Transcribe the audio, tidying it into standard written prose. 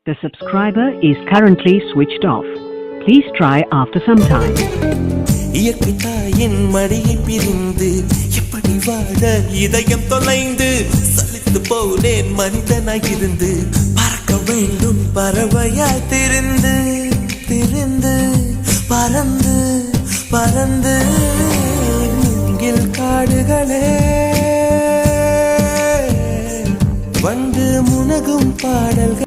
The subscriber is currently switched off. Please try after some time. இயற்கை தாயின் மடியை பிரிந்து எப்படி வாழ இதயம் தொலைந்து சலித்து போனேன் மனிதனாயிருந்து பறக்க வேண்டும் பறவையாய் திரிந்து திரிந்து பறந்து பறந்து மூங்கில் காடுகளே வந்து முனகும் பாடல்கள்